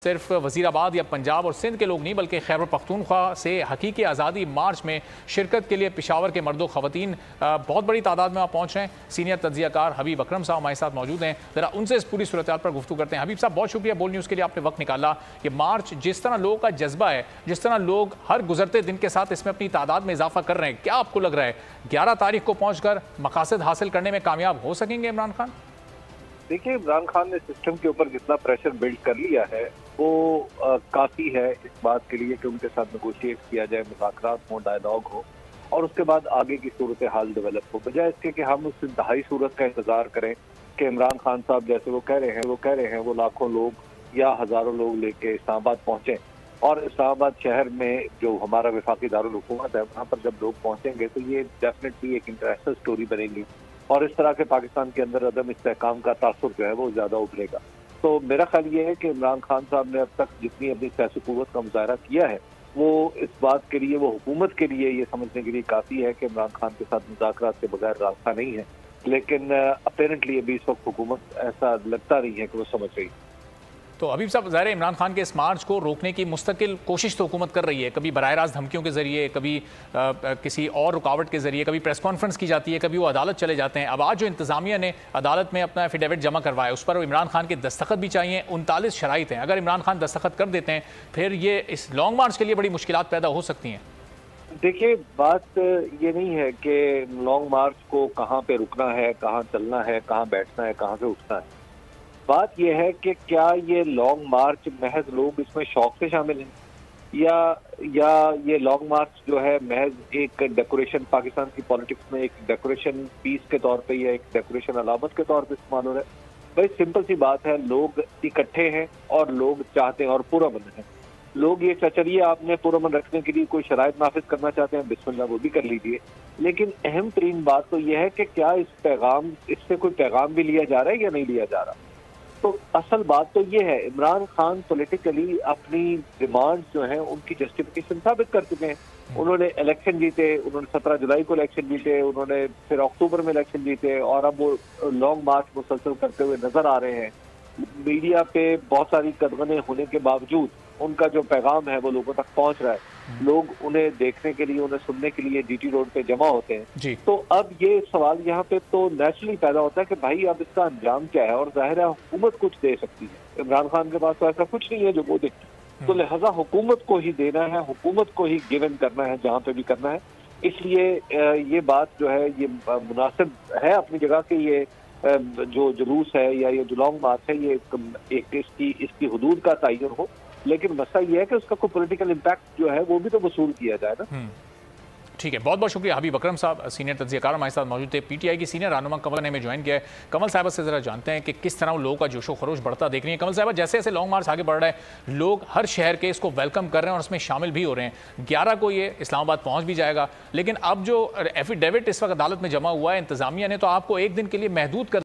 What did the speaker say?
सिर्फ वजीराबाद या पंजाब और सिंध के लोग नहीं बल्कि खैबर पख्तूनख्वा से हकीकी आज़ादी मार्च में शिरकत के लिए पेशावर के मर्दों खवातीन बहुत बड़ी तादाद में वहाँ पहुँच रहे हैं। सीनियर तज्जियाकार हबीब अकरम साहब हमारे साथ मौजूद हैं। ज़रा उनसे इस पूरी सूरत पर गुफ्तगू करते हैं। हबीब साहब, बहुत शुक्रिया बोल न्यूज़ के लिए, आपने वक्त निकाला। ये मार्च जिस तरह लोगों का जज्बा है, जिस तरह लोग हर गुजरते दिन के साथ इसमें अपनी तादाद में इजाफा कर रहे हैं, क्या आपको लग रहा है 11 तारीख को पहुँच कर मकासद हासिल करने में कामयाब हो सकेंगे इमरान खान? देखिए, इमरान खान ने सिस्टम के ऊपर जितना प्रेशर बिल्ड कर लिया है वो काफ़ी है इस बात के लिए कि उनके साथ नेगोशिएट किया जाए, मुज़ाकरात हो, डायलॉग हो और उसके बाद आगे की सूरत हाल डेवलप हो, बजाय इसके कि हम उस इंतहाई सूरत का इंतज़ार करें कि इमरान खान साहब जैसे वो कह रहे हैं वो लाखों लोग या हज़ारों लोग लेके इस्लामाबाद पहुँचें और इस्लामाबाद शहर में जो हमारा वफाकी दारुल हुकूमत है वहाँ पर जब लोग पहुँचेंगे तो ये डेफिनेटली एक इंटरेस्टिंग स्टोरी बनेगी और इस तरह के पाकिस्तान के अंदर अदम इस्तेहकाम का तासुर जो है वो ज़्यादा उभरेगा। तो मेरा ख्याल ये है कि इमरान खान साहब ने अब तक जितनी अपनी सियासी कुव्वत का मुजाहरा किया है वो इस बात के लिए, वो हुकूमत के लिए ये समझने के लिए काफ़ी है कि इमरान खान के साथ मुज़ाकरात के बगैर रास्ता नहीं है। लेकिन अपेरेंटली अभी इस वक्त हुकूमत ऐसा लगता नहीं है कि वो समझ रही है। तो हबीब साहब, ज़ाहिर इमरान खान के इस मार्च को रोकने की मुस्तकिल कोशिश तो हुकूमत कर रही है, कभी बराह रास्त धमकियों के जरिए, कभी किसी और रुकावट के जरिए, कभी प्रेस कॉन्फ्रेंस की जाती है, कभी वो अदालत चले जाते हैं। अब आज जो इंतजामिया ने अदालत में अपना एफिडेविट जमा करवाया उस पर इमरान खान के दस्तखत भी चाहिए। 39 शराइत हैं, अगर इमरान खान दस्तखत कर देते हैं फिर ये इस लॉन्ग मार्च के लिए बड़ी मुश्किलात पैदा हो सकती हैं। देखिए, बात ये नहीं है कि लॉन्ग मार्च को कहाँ पे रुकना है, कहाँ चलना है, कहाँ बैठना है, कहाँ से उठना है। बात यह है कि क्या ये लॉन्ग मार्च महज लोग इसमें शौक से शामिल हैं या ये लॉन्ग मार्च जो है महज एक डेकोरेशन, पाकिस्तान की पॉलिटिक्स में एक डेकोरेशन पीस के तौर पे या एक डेकोरेशन अलामत के तौर पे इस्तेमाल हो रहा है। भाई सिंपल सी बात है, लोग इकट्ठे हैं और लोग चाहते हैं और पुरअमन है। लोग ये चचरिया आपने पुरअमन रखने के लिए कोई शराइत नाफिज करना चाहते हैं, बिस्मिल्लाह वो भी कर लीजिए। लेकिन अहम तरीन बात तो यह है कि क्या इससे कोई पैगाम भी लिया जा रहा है या नहीं लिया जा रहा। तो असल बात तो ये है, इमरान खान पॉलिटिकली अपनी डिमांड जो है उनकी जस्टिफिकेशन साबित कर चुके हैं। उन्होंने इलेक्शन जीते, उन्होंने 17 जुलाई को इलेक्शन जीते, उन्होंने फिर अक्टूबर में इलेक्शन जीते और अब वो लॉन्ग मार्च मुसलसल करते हुए नजर आ रहे हैं। मीडिया पे बहुत सारी कदगने होने के बावजूद उनका जो पैगाम है वो लोगों तक पहुंच रहा है। लोग उन्हें देखने के लिए, उन्हें सुनने के लिए जीटी रोड पे जमा होते हैं। तो अब ये सवाल यहाँ पे तो नेचुरली पैदा होता है कि भाई अब इसका अंजाम क्या है, और जाहिर है हुकूमत कुछ दे सकती है। इमरान खान के पास तो ऐसा कुछ नहीं है जो वो दे, तो लिहाजा हुकूमत को ही देना है, हुकूमत को ही गिवन करना है जहाँ पे भी करना है। इसलिए ये बात जो है ये मुनासिब है अपनी जगह के, ये जो जुलूस है या ये जो लॉन्ग मार्च है ये एक इसकी हुदूद का तयन हो, लेकिन मसला ये है कि उसका कोई पॉलिटिकल इम्पैक्ट जो है वो भी तो वसूल किया जाए ना। ठीक है, बहुत बहुत शुक्रिया हबीब अकरम साहब, सीनियर तज्जियाकार हमारे साथ मौजूद थे। पीटीआई की सीनियर रहनुमा कमल ने हमें ज्वाइन किया है। कमल साहब से ज़रा जानते हैं कि किस तरह लोगों का जोशो खरोश बढ़ता देख रही है। कमल साहब, जैसे जैसे लॉन्ग मार्च आगे बढ़ रहा है लोग हर शहर के इसको वेलकम कर रहे हैं और उसमें शामिल भी हो रहे हैं। 11 को ये इस्लामाबाद पहुँच भी जाएगा, लेकिन अब जो एफिडेविट इस वक्त अदालत में जमा हुआ है इंतजामिया ने तो आपको एक दिन के लिए महदूद कर